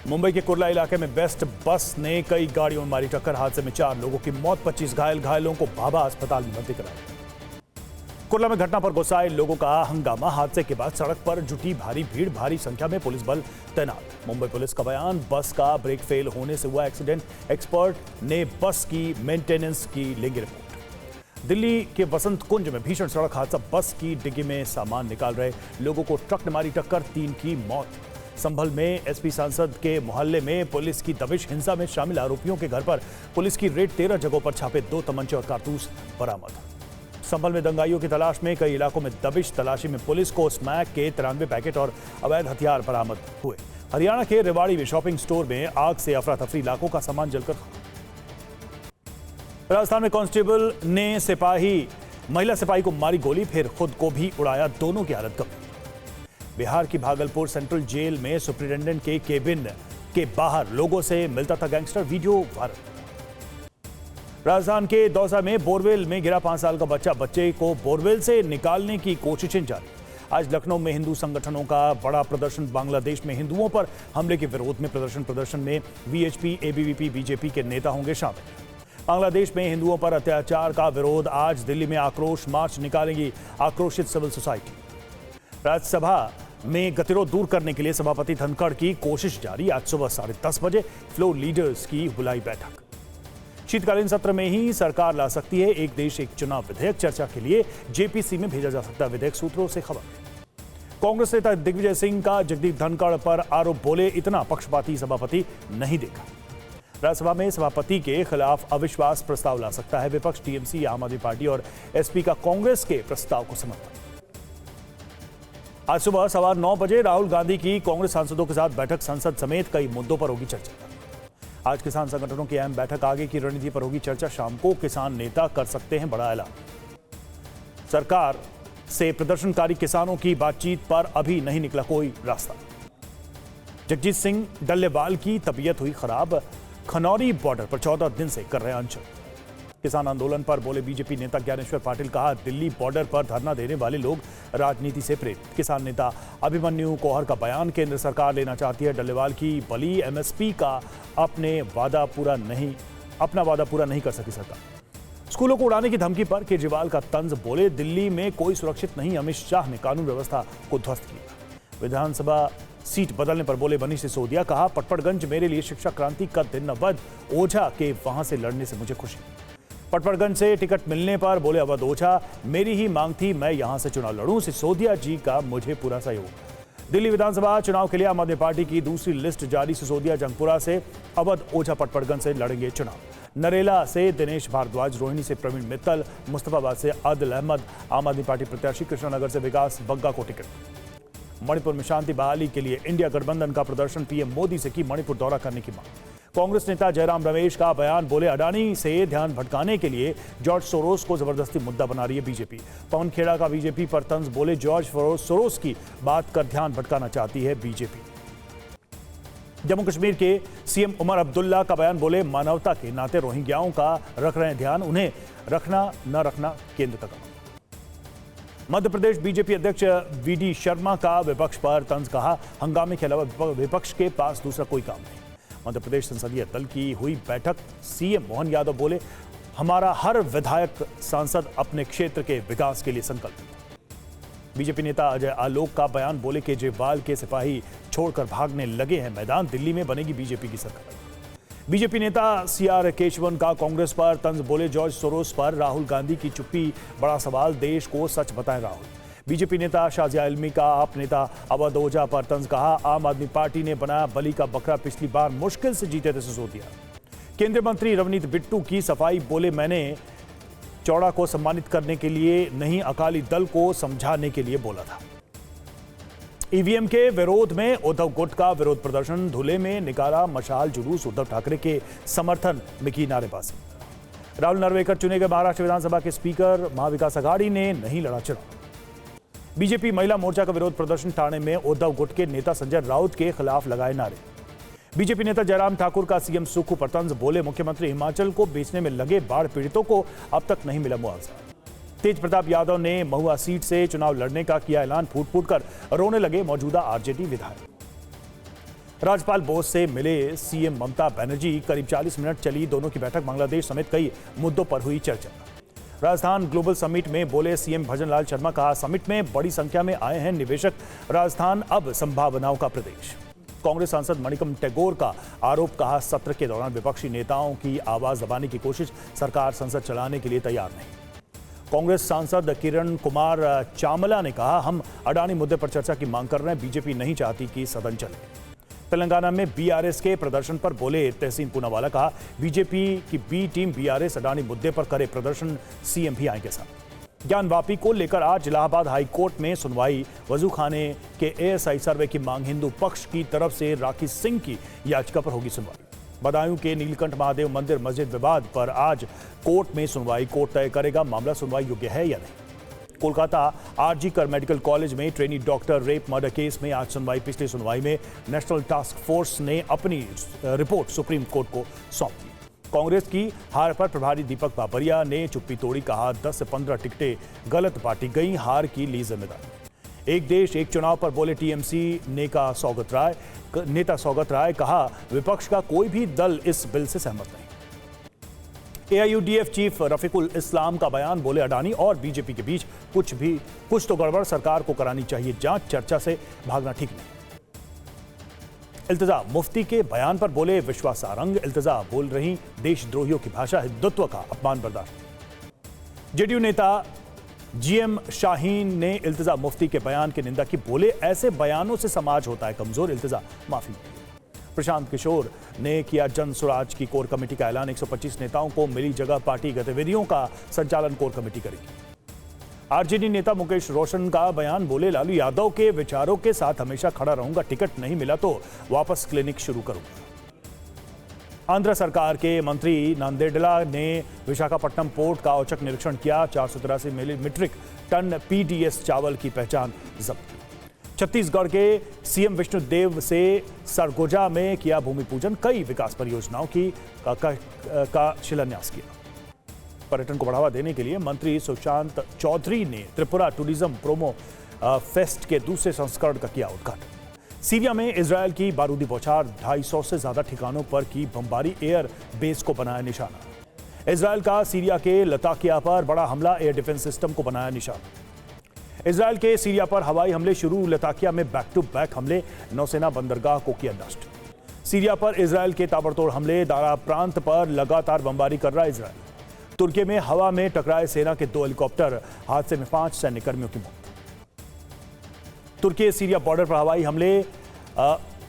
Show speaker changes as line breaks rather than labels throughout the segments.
मुंबई के कुर्ला इलाके में बेस्ट बस ने कई गाड़ियों में मारी टक्कर। हादसे में 4 लोगों की मौत, 25 घायल। घायलों को भाभा अस्पताल में भर्ती कराया। कुर्ला में घटना पर गुस्साए लोगों का हंगामा। हादसे के बाद सड़क पर जुटी भारी भीड़, भारी संख्या में पुलिस बल तैनात। मुंबई पुलिस का बयान, बस का ब्रेक फेल होने से हुआ एक्सीडेंट। एक्सपर्ट ने बस की मेंटेनेंस की लेंगे रिपोर्ट। दिल्ली के वसंत कुंज में भीषण सड़क हादसा। बस की डिग्गी में सामान निकाल रहे लोगों को ट्रक ने मारी टक्कर, 3 की मौत। संभल में एसपी सांसद के मोहल्ले में पुलिस की दबिश। हिंसा में शामिल आरोपियों के घर पर पुलिस की रेड, 13 जगहों पर छापे, 2 तमंचे और कारतूस बरामद। संभल में दंगाइयों की तलाश में कई इलाकों में दबिश। तलाशी में पुलिस को स्मैक के 93 पैकेट और अवैध हथियार बरामद हुए। हरियाणा के रेवाड़ी में शॉपिंग स्टोर में आग से अफरा तफरी, लाखों का सामान जलकर। राजस्थान में कांस्टेबल ने महिला सिपाही को मारी गोली, फिर खुद को भी उड़ाया। दोनों की हालत गंभीर। बिहार की भागलपुर सेंट्रल जेल में सुपरिटेंडेंट के केबिन के बाहर लोगों से मिलता था गैंगस्टर, वीडियो वायरल। राजस्थान के दौसा में बोरवेल में गिरा 5 साल का बच्चे को बोरवेल से निकालने की कोशिशें जारी। आज लखनऊ में हिंदू संगठनों का बड़ा प्रदर्शन। बांग्लादेश में हिंदुओं पर हमले के विरोध में प्रदर्शन में वीएचपी, एबीवीपी, बीजेपी के नेता होंगे शामिल। बांग्लादेश में हिंदुओं पर अत्याचार का विरोध। आज दिल्ली में आक्रोश मार्च निकालेंगी आक्रोशित सिविल सोसाइटी। राज्यसभा में गतिरोध दूर करने के लिए सभापति धनखड़ की कोशिश जारी। आज सुबह 10:30 बजे फ्लोर लीडर्स की बुलाई बैठक। शीतकालीन सत्र में ही सरकार ला सकती है एक देश एक चुनाव विधेयक। चर्चा के लिए जेपीसी में भेजा जा सकता है विधेयक, सूत्रों से खबर। कांग्रेस नेता दिग्विजय सिंह का जगदीप धनखड़ पर आरोप, बोले इतना पक्षपाती सभापति नहीं देखा। राज्यसभा में सभापति के खिलाफ अविश्वास प्रस्ताव ला सकता है विपक्ष। टीएमसी, आम आदमी पार्टी और एसपी का कांग्रेस के प्रस्ताव को समर्थन। आज सुबह 9:15 बजे राहुल गांधी की कांग्रेस सांसदों के साथ बैठक। संसद समेत कई मुद्दों पर होगी चर्चा। आज किसान संगठनों की अहम बैठक, आगे की रणनीति पर होगी चर्चा। शाम को किसान नेता कर सकते हैं बड़ा ऐलान। सरकार से प्रदर्शनकारी किसानों की बातचीत पर अभी नहीं निकला कोई रास्ता। जगजीत सिंह डल्लेवाल की तबीयत हुई खराब। खनौरी बॉर्डर पर 14 दिन से कर रहे अनशन। किसान आंदोलन पर बोले बीजेपी नेता ज्ञानेश्वर पाटिल। कहा, दिल्ली बॉर्डर पर धरना देने वाले लोग राजनीति से प्रेरित। किसान नेता अभिमन्यु कोहर का बयान, केंद्र सरकार लेना चाहती है डल्लेवाल की बली। एमएसपी का अपना वादा पूरा नहीं कर सकी सरकार। स्कूलों को उड़ाने की धमकी पर केजरीवाल का तंज, बोले दिल्ली में कोई सुरक्षित नहीं। अमित शाह ने कानून व्यवस्था को ध्वस्त किया। विधानसभा सीट बदलने पर बोले मनीष सिसोदिया। कहा, पटपड़गंज मेरे लिए शिक्षा क्रांति का दिन। अवध ओझा के वहां से लड़ने से मुझे खुशी। पटपड़गंज से टिकट मिलने पर बोले अवध ओझा, मेरी ही मांग थी मैं यहां से चुनाव लड़ूं। सिसोदिया जी का मुझे पूरा सहयोग। दिल्ली विधानसभा चुनाव के लिए आम आदमी पार्टी की दूसरी लिस्ट जारी। सिसोदिया जंगपुरा से, अवध ओझा पटपड़गंज से लड़ेंगे चुनाव। नरेला से दिनेश भारद्वाज, रोहिणी से प्रवीण मित्तल, मुस्तफाबाद से आदिल अहमद। आम आदमी पार्टी प्रत्याशी कृष्णनगर से विकास बग्गा को टिकट। मणिपुर में शांति बहाली के लिए इंडिया गठबंधन का प्रदर्शन। पीएम मोदी से की मणिपुर दौरा करने की मांग। कांग्रेस नेता जयराम रमेश का बयान, बोले अडानी से ध्यान भटकाने के लिए जॉर्ज सोरोस को जबरदस्ती मुद्दा बना रही है बीजेपी। पवन खेड़ा का बीजेपी पर तंज, बोले जॉर्ज सोरोस की बात कर ध्यान भटकाना चाहती है बीजेपी। जम्मू कश्मीर के सीएम उमर अब्दुल्ला का बयान, बोले मानवता के नाते रोहिंग्याओं का रख रहे हैं ध्यान, उन्हें रखना न रखना केंद्र का काम। मध्य प्रदेश बीजेपी अध्यक्ष वीडी शर्मा का विपक्ष पर तंज, कहा हंगामे के अलावा विपक्ष के पास दूसरा कोई काम नहीं। मध्य प्रदेश संसदीय दल की हुई बैठक। सीएम मोहन यादव बोले, हमारा हर विधायक सांसद अपने क्षेत्र के विकास के लिए संकल्पित। बीजेपी नेता अजय आलोक का बयान, बोले केजरीवाल के सिपाही छोड़कर भागने लगे हैं मैदान। दिल्ली में बनेगी बीजेपी की सरकार। बीजेपी नेता सीआर केशवन का कांग्रेस पर तंज, बोले जॉर्ज सोरोस पर राहुल गांधी की चुप्पी बड़ा सवाल, देश को सच बताएं राहुल। बीजेपी नेता शाजिया इल्मी का आप नेता अवध ओझा पर तंज, कहा आम आदमी पार्टी ने बनाया बलि का बकरा, पिछली बार मुश्किल से जीते थे सिसोदिया। केंद्रीय मंत्री रवनीत बिट्टू की सफाई, बोले मैंने चौड़ा को सम्मानित करने के लिए नहीं, अकाली दल को समझाने के लिए बोला था। ईवीएम के विरोध में उद्धव गुट का विरोध प्रदर्शन। धुले में निकाला मशाल जुलूस, उद्धव ठाकरे के समर्थन में की नारेबाजी। राहुल नरवेकर चुने गए महाराष्ट्र विधानसभा के स्पीकर। महाविकास आघाड़ी ने नहीं लड़ा चुनाव। बीजेपी महिला मोर्चा का विरोध प्रदर्शन। ठाणे में उद्धव गुट के नेता संजय राउत के खिलाफ लगाए नारे। बीजेपी नेता जयराम ठाकुर का सीएम सुक्खू पर तंज, बोले मुख्यमंत्री हिमाचल को बेचने में लगे, बाढ़ पीड़ितों को अब तक नहीं मिला मुआवजा। तेज प्रताप यादव ने महुआ सीट से चुनाव लड़ने का किया ऐलान। फूट फूट कर रोने लगे मौजूदा आरजेडी विधायक। राज्यपाल बोस से मिले सीएम ममता बनर्जी। करीब 40 मिनट चली दोनों की बैठक। बांग्लादेश समेत कई मुद्दों पर हुई चर्चा। राजस्थान ग्लोबल समिट में बोले सीएम भजनलाल शर्मा। कहा, समिट में बड़ी संख्या में आए हैं निवेशक। राजस्थान अब संभावनाओं का प्रदेश। कांग्रेस सांसद मणिकम टैगोर का आरोप। कहा, सत्र के दौरान विपक्षी नेताओं की आवाज दबाने की कोशिश। सरकार संसद चलाने के लिए तैयार नहीं। कांग्रेस सांसद किरण कुमार चामला ने कहा, हम अडानी मुद्दे पर चर्चा की मांग कर रहे हैं। बीजेपी नहीं चाहती कि सदन चले। तेलंगाना में बीआरएस के प्रदर्शन पर बोले तहसीन पूनावाला। कहा, बीजेपी की बी टीम बीआरएस अडानी मुद्दे पर करे प्रदर्शन। सीएम भी आएंगे साथ। ज्ञानवापी को लेकर आज इलाहाबाद हाई कोर्ट में सुनवाई। वजू खाने के एएसआई सर्वे की मांग। हिंदू पक्ष की तरफ से राखी सिंह की याचिका पर होगी सुनवाई। बदायूं के नीलकंठ महादेव मंदिर मस्जिद विवाद पर आज कोर्ट में सुनवाई। कोर्ट तय करेगा मामला सुनवाई योग्य है या नहीं। कोलकाता आरजी कर मेडिकल कॉलेज में trainee doctor rape murder case में आज सुनवाई। पिछली सुनवाई में नेशनल टास्क फोर्स ने अपनी रिपोर्ट सुप्रीम कोर्ट को सौंप दी। कांग्रेस की हार पर प्रभारी दीपक बाबरिया ने चुप्पी तोड़ी। कहा, 10 से 15 टिकटें गलत बांटी गई। हार की ली जिम्मेदारी। एक देश एक चुनाव पर बोले टीएमसी नेता सौगत राय। कहा, विपक्ष का कोई भी दल इस बिल से सहमत नहीं। एआईयूडीएफ चीफ रफीकुल इस्लाम का बयान। बोले, अडानी और बीजेपी के बीच कुछ तो गड़बड़। सरकार को करानी चाहिए जांच। चर्चा से भागना ठीक नहीं। इल्तिजा मुफ्ती के बयान पर बोले विश्वासारंग। इल्तिजा बोल रही देशद्रोहियों की भाषा। हिंदुत्व का अपमान बर्दाश्त। जेडीयू नेता जीएम शाहीन ने इल्तिजा मुफ्ती के बयान की निंदा की। बोले, ऐसे बयानों से समाज होता है कमजोर। इल्तिजा माफी मांगी। प्रशांत किशोर ने किया जन स्वराज की कोर कमेटी का ऐलान। 125 नेताओं को मिली जगह। पार्टी गतिविधियों का संचालन कोर कमेटी करेगी। आरजेडी नेता मुकेश रोशन का बयान। बोले, लालू यादव के विचारों के साथ हमेशा खड़ा रहूंगा। टिकट नहीं मिला तो वापस क्लिनिक शुरू करूंगा। आंध्र सरकार के मंत्री नांदेडला ने विशाखापट्टनम पोर्ट का औचक निरीक्षण किया। 483 मीट्रिक टन पीडीएस चावल की पहचान जब्त। छत्तीसगढ़ के सीएम विष्णुदेव से सरगोजा में किया भूमि पूजन। कई विकास परियोजनाओं का शिलान्यास किया। पर्यटन को बढ़ावा देने के लिए मंत्री सुशांत चौधरी ने त्रिपुरा टूरिज्म प्रोमो फेस्ट के दूसरे संस्करण का किया उद्घाटन। सीरिया में इजरायल की बारूदी बौछार। 250 से ज्यादा ठिकानों पर की बमबारी। एयर बेस को बनाया निशाना। इजरायल का सीरिया के लताकिया पर बड़ा हमला। एयर डिफेंस सिस्टम को बनाया निशाना। इजरायल के सीरिया पर हवाई हमले शुरू। लताकिया में बैक टू बैक हमले। नौसेना बंदरगाह को किया नष्ट। सीरिया पर इजरायल के ताबड़तोड़ हमले। दारा प्रांत पर लगातार बमबारी कर रहा इजरायल। तुर्की में हवा में टकराए सेना के 2 हेलीकॉप्टर। हादसे में 5 सैन्यकर्मियों की मौत। तुर्की सीरिया बॉर्डर पर हवाई हमले।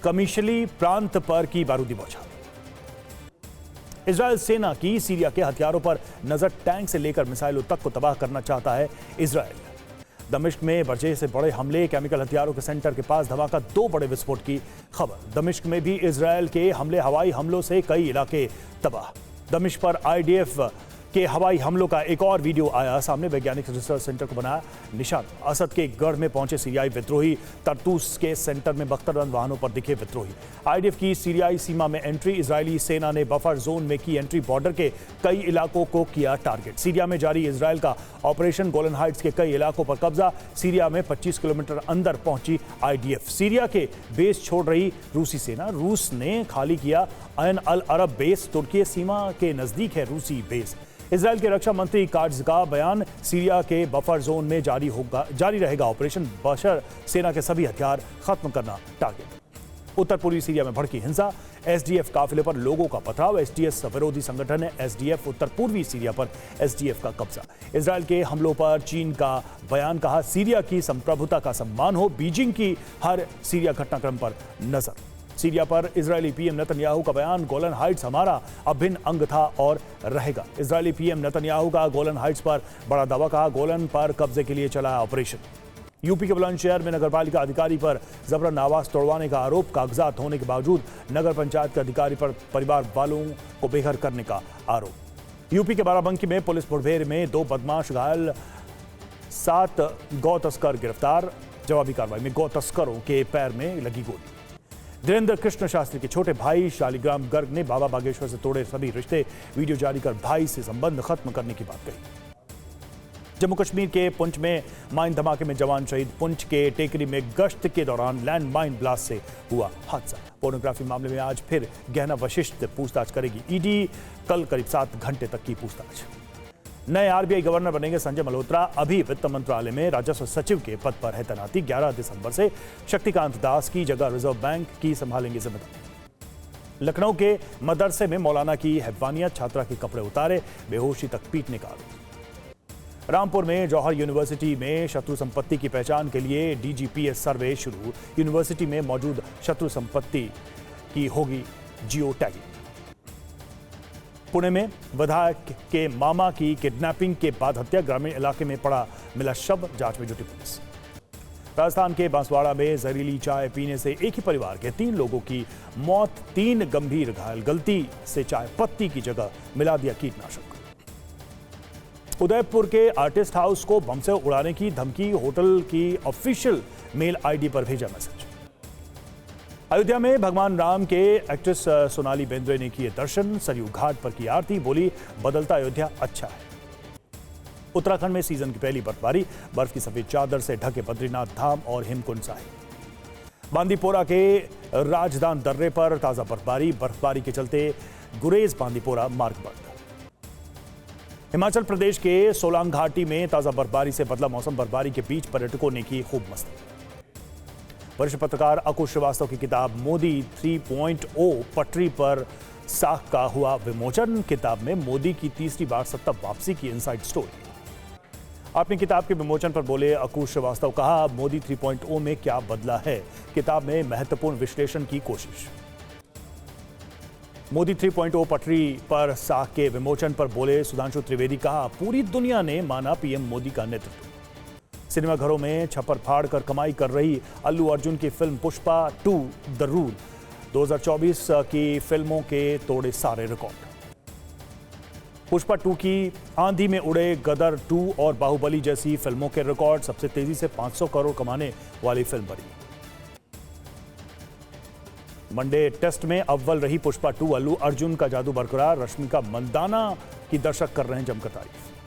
कमिशली प्रांत पर की बारूदी बौछार। इजरायल सेना की सीरिया के हथियारों पर नजर। टैंक से लेकर मिसाइलों तक को तबाह करना चाहता है इजरायल। दमिश्क में बड़े से बड़े हमले। केमिकल हथियारों के सेंटर के पास धमाका। 2 बड़े विस्फोट की खबर। दमिश्क में भी इजरायल के हमले। हवाई हमलों से कई इलाके तबाह। दमिश्क पर आईडीएफ के हवाई हमलों का एक और वीडियो आया सामने। वैज्ञानिक रिसर्च सेंटर को बनाया निशान। असद के गढ़ में पहुंचे सीरियाई विद्रोही। तरतूस के सेंटर में बख्तरबंद वाहनों पर दिखे विद्रोही। आईडीएफ की सीरियाई सीमा में एंट्री। इजरायली सेना ने बफर जोन में की एंट्री। बॉर्डर के कई इलाकों को किया टारगेट। सीरिया में जारी इजरायल का ऑपरेशन। गोलन हाइट्स के कई इलाकों पर कब्जा। सीरिया में 25 किलोमीटर अंदर पहुंची आईडीएफ। सीरिया के बेस छोड़ रही रूसी सेना। रूस ने खाली किया ऐन अल अरब बेस। तुर्की सीमा के नजदीक है रूसी बेस। इजरायल के रक्षा मंत्री काट्ज का बयान। सीरिया के बफर जोन में जारी रहेगा ऑपरेशन। बशर सेना के सभी हथियार खत्म करना टारगेट। उत्तर पूर्वी सीरिया में भड़की हिंसा। एसडीएफ काफिले पर लोगों का पथराव। एसडीएफ विरोधी संगठन है एसडीएफ। उत्तर पूर्वी सीरिया पर एसडीएफ का कब्जा। इजरायल के हमलों पर चीन का बयान। कहा, सीरिया की संप्रभुता का सम्मान हो। बीजिंग की हर सीरिया घटनाक्रम पर नजर। सीरिया पर इजरायली पीएम नेतन्याहू का बयान। गोलन हाइट्स हमारा अभिन्न अंग था और रहेगा। इजरायली पीएम नेतन्याहू का गोलन हाइट्स पर बड़ा दावा। कहा, गोलन पर कब्जे के लिए चला ऑपरेशन। यूपी के बुलंदशहर में नगरपालिका अधिकारी पर जबरन आवास तोड़वाने का आरोप। कागजात होने के बावजूद नगर पंचायत के अधिकारी पर परिवार वालों को बेघर करने का आरोप। यूपी के बाराबंकी में पुलिस मुठभेड़ में 2 बदमाश घायल। 7 गौ तस्कर गिरफ्तार। जवाबी कार्रवाई में गौ तस्करों के पैर में लगी गोली। धीरेन्द्र कृष्ण शास्त्री के छोटे भाई शालिग्राम गर्ग ने बाबा बागेश्वर से तोड़े सभी रिश्ते। वीडियो जारी कर भाई से संबंध खत्म करने की बात कही। जम्मू कश्मीर के पुंछ में माइन धमाके में जवान शहीद। पुंछ के टेकरी में गश्त के दौरान लैंड माइन ब्लास्ट से हुआ हादसा। पोर्नोग्राफी मामले में आज फिर गहना वशिष्ठ पूछताछ करेगी ईडी। कल करीब 7 घंटे तक की पूछताछ। नए आरबीआई गवर्नर बनेंगे संजय मल्होत्रा। अभी वित्त मंत्रालय में राजस्व सचिव के पद पर है तैनाती। 11 दिसंबर से शक्तिकांत दास की जगह रिजर्व बैंक की संभालेंगे जिम्मेदारी। लखनऊ के मदरसे में मौलाना की हैवानियत, छात्रा के कपड़े उतारे, बेहोशी तक पीटने का आरोप। रामपुर में जौहर यूनिवर्सिटी में शत्रु संपत्ति की पहचान के लिए डीजीपीएस सर्वे शुरू। यूनिवर्सिटी में मौजूद शत्रु संपत्ति की होगी जियो टैगिंग। पुणे में विधायक के मामा की किडनैपिंग के बाद हत्या। ग्रामीण इलाके में मिला शव, जांच में जुटी पुलिस। राजस्थान के बांसवाड़ा में जहरीली चाय पीने से एक ही परिवार के 3 लोगों की मौत, 3 गंभीर घायल। गलती से चाय पत्ती की जगह मिला दिया कीटनाशक। उदयपुर के आर्टिस्ट हाउस को बम से उड़ाने की धमकी, होटल की ऑफिशियल मेल आईडी पर भेजा मैसेज। अयोध्या में भगवान राम के एक्ट्रेस सोनाली बेंद्रे ने किए दर्शन। सरयू घाट पर की आरती, बोली बदलता अयोध्या अच्छा है। उत्तराखंड में सीजन की पहली बर्फबारी। बर्फ की सफेद चादर से ढके बद्रीनाथ धाम और हेमकुंड साहिब। बांदीपोरा के राजदान दर्रे पर ताजा बर्फबारी के चलते गुरेज बांदीपोरा मार्ग बंद। हिमाचल प्रदेश के सोलांग घाटी में ताजा बर्फबारी से बदला मौसम। बर्फबारी के बीच पर्यटकों ने की खूब मस्ती। वरिष्ठ पत्रकार अकुश श्रीवास्तव की किताब मोदी 3.0 पटरी पर साख का हुआ विमोचन। किताब में मोदी की तीसरी बार सत्ता वापसी की इनसाइड स्टोरी। अपनी किताब के विमोचन पर बोले अकुश श्रीवास्तव, कहा मोदी 3.0 में क्या बदला है। किताब में महत्वपूर्ण विश्लेषण की कोशिश। मोदी 3.0 पटरी पर साख के विमोचन पर बोले सुधांशु त्रिवेदी, कहा पूरी दुनिया ने माना पीएम मोदी का नेतृत्व। सिनेमाघरों में छप्पर फाड़ कर कमाई कर रही अल्लू अर्जुन की फिल्म पुष्पा 2 द रूल 2024 की फिल्मों के तोड़े सारे रिकॉर्ड। पुष्पा 2 की आंधी में उड़े गदर 2 और बाहुबली जैसी फिल्मों के रिकॉर्ड। सबसे तेजी से 500 करोड़ कमाने वाली फिल्म बनी। वनडे टेस्ट में अव्वल रही पुष्पा 2, अल्लू अर्जुन का जादू बरकरार। रश्मिका मंदाना की दर्शक कर रहे हैं जमकर तारीफ।